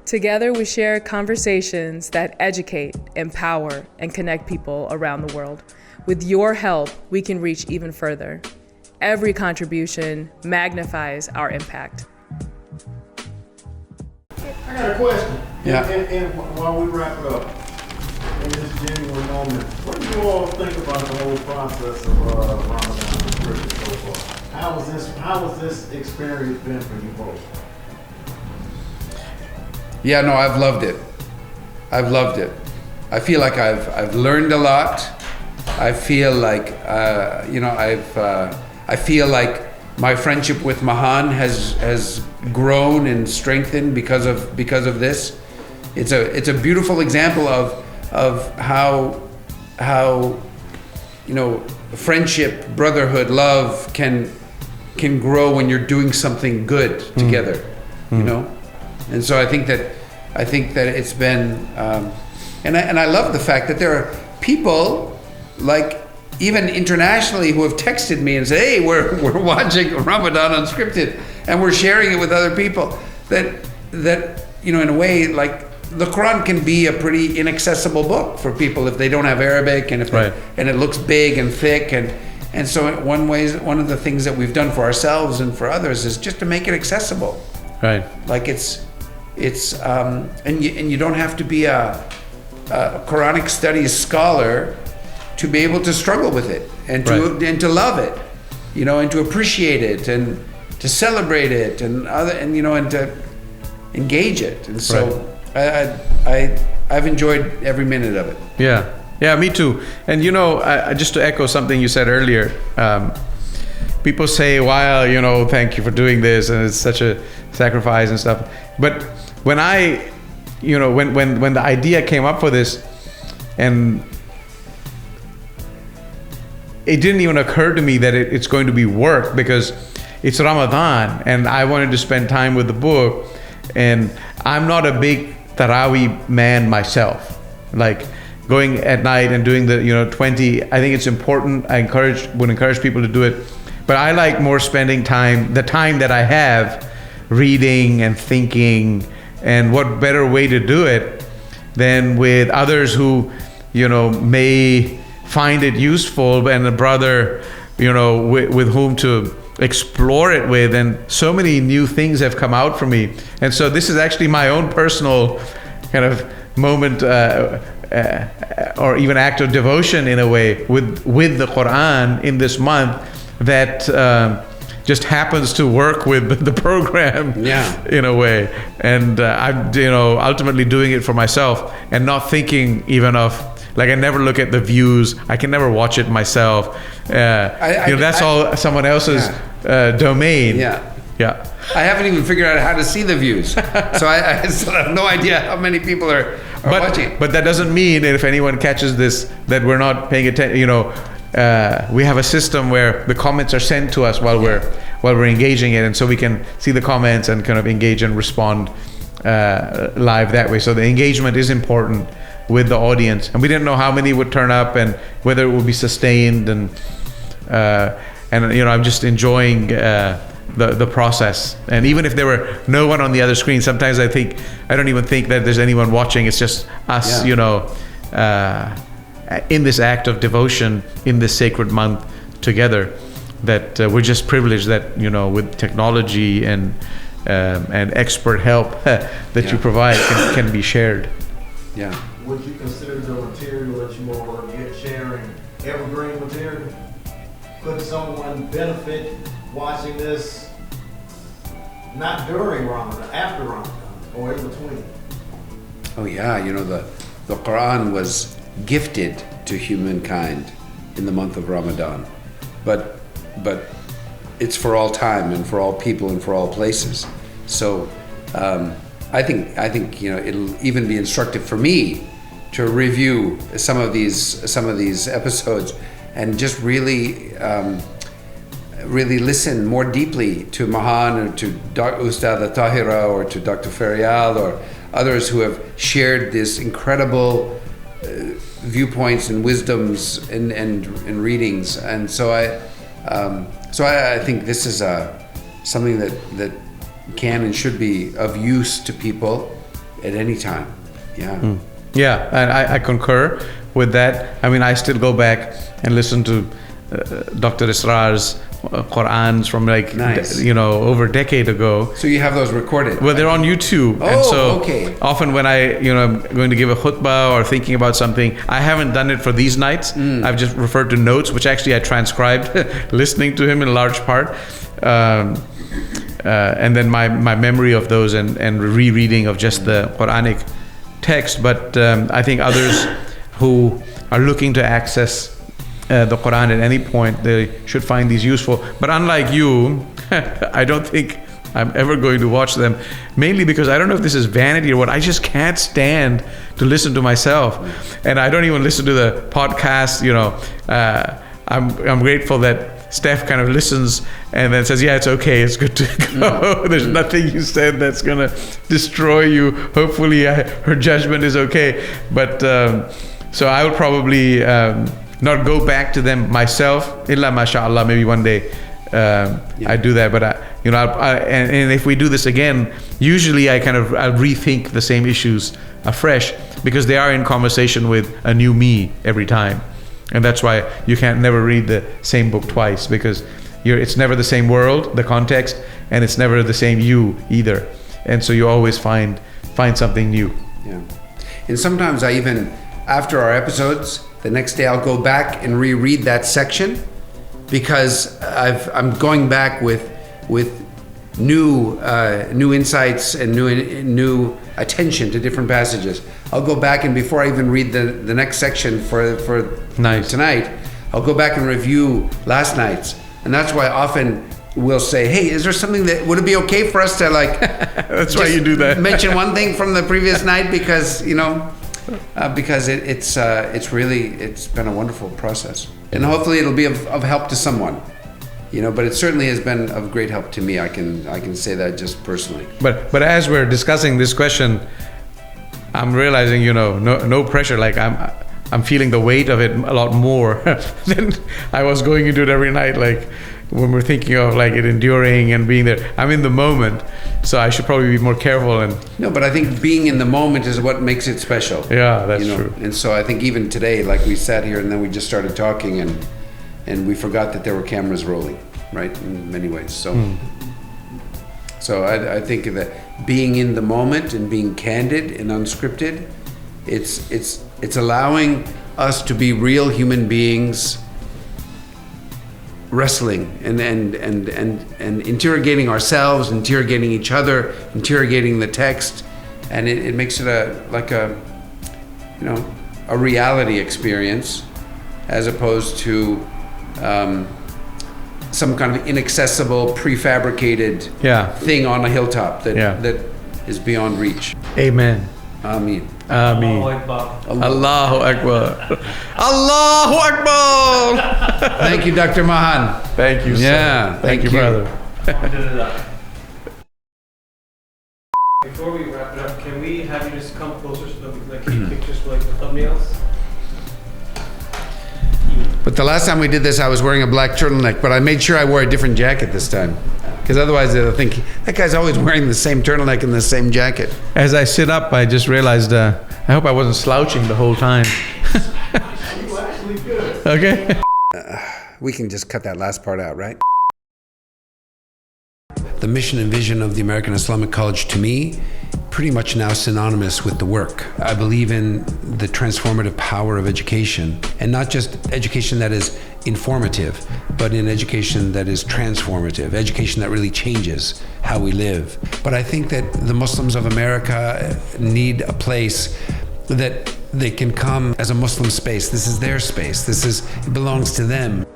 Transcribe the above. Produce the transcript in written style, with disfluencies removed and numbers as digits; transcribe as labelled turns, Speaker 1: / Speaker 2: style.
Speaker 1: Together, we share conversations that educate, empower, and connect people around the world. With your help, we can reach even further. Every contribution magnifies our impact.
Speaker 2: I got a question.
Speaker 3: Yeah.
Speaker 2: And while we wrap it up, in this genuine moment, what do you all think about the whole process of Ramadan Unscripted so far? How has this experience been for you both?
Speaker 3: Yeah, no, I've loved it. I feel like I've learned a lot. I feel like I feel like my friendship with Mahan has grown and strengthened because of this. It's a beautiful example of how friendship, brotherhood, love can grow when you're doing something good together. And so I think that it's been, and I love the fact that there are people like even internationally who have texted me and said, "Hey, we're watching Ramadan Unscripted and we're sharing it with other people." That in a way, like the Quran can be a pretty inaccessible book for people if they don't have Arabic and and it looks big and thick and so one of the things that we've done for ourselves and for others is just to make it accessible.
Speaker 4: Right.
Speaker 3: Like it's and you don't have to be a Quranic studies scholar to be able to struggle with it and to love it, and to appreciate it and to celebrate it and to engage it. And so I've enjoyed every minute of it.
Speaker 4: Yeah, me too. And just to echo something you said earlier, people say, "Wow, thank you for doing this, and it's such a sacrifice and stuff." But when when the idea came up for this, and it didn't even occur to me that it's going to be work because it's Ramadan and I wanted to spend time with the book, and I'm not a big Taraweeh man myself. Like going at night and doing the 20, I think it's important. I would encourage people to do it, but I like more spending the time that I have reading and thinking, and what better way to do it than with others who may find it useful, and a brother with whom to explore it with, and so many new things have come out for me. And so this is actually my own personal kind of moment or even act of devotion in a way with the Quran in this month that just happens to work with the program in a way. And I'm ultimately doing it for myself and not thinking even of, like, I never look at the views. I can never watch it myself. That's all someone else's domain. Yeah.
Speaker 3: I haven't even figured out how to see the views, so I still have no idea how many people are watching.
Speaker 4: But that doesn't mean that if anyone catches this that we're not paying attention. We have a system where the comments are sent to us while we're engaging it, and so we can see the comments and kind of engage and respond live that way. So the engagement is important with the audience, and we didn't know how many would turn up and whether it would be sustained, and I'm just enjoying the process. And even if there were no one on the other screen, sometimes I don't even think that there's anyone watching. It's just us, in this act of devotion in this sacred month together, that we're just privileged that with technology and expert help that you provide can be shared.
Speaker 3: Yeah.
Speaker 2: Would you consider the material that you all are sharing evergreen material? Could someone benefit watching this not during Ramadan, after Ramadan, or in between?
Speaker 3: Oh yeah, the Quran was gifted to humankind in the month of Ramadan, but it's for all time and for all people and for all places. So I think it'll even be instructive for me to review some of these episodes and just really listen more deeply to Mahan or to Ustad Tahira or to Dr. Feryal or others who have shared this incredible viewpoints and wisdoms and readings. And so I think this is something that can and should be of use to people, at any time. Yeah.
Speaker 4: Yeah, and I concur with that. I mean, I still go back and listen to Dr. Israr's Qur'ans from like,
Speaker 3: Nice.
Speaker 4: over a decade ago.
Speaker 3: So you have those recorded?
Speaker 4: Well, they're on YouTube.
Speaker 3: Oh,
Speaker 4: and so
Speaker 3: okay.
Speaker 4: often when I'm going to give a khutbah or thinking about something, I haven't done it for these nights. I've just referred to notes, which actually I transcribed listening to him in large part. And then my memory of those and rereading of just the Quranic text. But I think others who are looking to access the Quran at any point, they should find these useful. But unlike you, I don't think I'm ever going to watch them, mainly because I don't know if this is vanity or what. I just can't stand to listen to myself, and I don't even listen to the podcast. I'm grateful that Steph kind of listens and then says, yeah, it's okay, it's good to go. There's nothing you said that's gonna destroy you. Hopefully her judgment is okay. But so I will probably not go back to them myself, illa mashallah, maybe one day I do that. But and if we do this again, usually I'll rethink the same issues afresh, because they are in conversation with a new me every time. And that's why you can't never read the same book twice, because it's never the same world, the context, and it's never the same you either. And so you always find something new.
Speaker 3: Yeah. And sometimes I even, after our episodes, the next day I'll go back and reread that section, because I'm going back with new insights and new attention to different passages. I'll go back, and before I even read the next section for tonight, I'll go back and review last night's. And that's why often we'll say, hey, is there something would it be okay for us to like
Speaker 4: that's why you do that.
Speaker 3: mention one thing from the previous night, because because it's been a wonderful process, and hopefully it'll be of help to someone. But it certainly has been of great help to me. I can say that just personally.
Speaker 4: But as we're discussing this question, I'm realizing, no pressure. Like I'm feeling the weight of it a lot more than I was going into it every night. Like when we're thinking of like it enduring and being there, I'm in the moment, so I should probably be more careful.
Speaker 3: No, but I think being in the moment is what makes it special.
Speaker 4: Yeah, that's true.
Speaker 3: And so I think even today, like we sat here and then we just started talking and we forgot that there were cameras rolling, right? In many ways. So I think that being in the moment and being candid and unscripted, it's allowing us to be real human beings, wrestling and interrogating ourselves, interrogating each other, interrogating the text, and it makes it a reality experience, as opposed to some kind of inaccessible, prefabricated thing on a hilltop that is beyond reach.
Speaker 4: Amen.
Speaker 3: Ameen.
Speaker 4: Ameen. Allahu Akbar. Allahu Akbar.
Speaker 3: Thank you, Dr. Mahan.
Speaker 4: Thank you, sir.
Speaker 3: Yeah,
Speaker 4: Thank you, brother.
Speaker 5: Before we wrap it up, can we have you just come closer so that we can take pictures for like the thumbnails?
Speaker 3: But the last time we did this, I was wearing a black turtleneck, but I made sure I wore a different jacket this time. Because otherwise they'll think, that guy's always wearing the same turtleneck and the same jacket.
Speaker 4: As I sit up, I just realized, I hope I wasn't slouching the whole time.
Speaker 5: You actually good.
Speaker 4: Okay.
Speaker 3: We can just cut that last part out, right? The mission and vision of the American Islamic College, to me, pretty much now synonymous with the work. I believe in the transformative power of education, and not just education that is informative, but in education that is transformative, education that really changes how we live. But I think that the Muslims of America need a place that they can come as a Muslim space. This is their space. It belongs to them.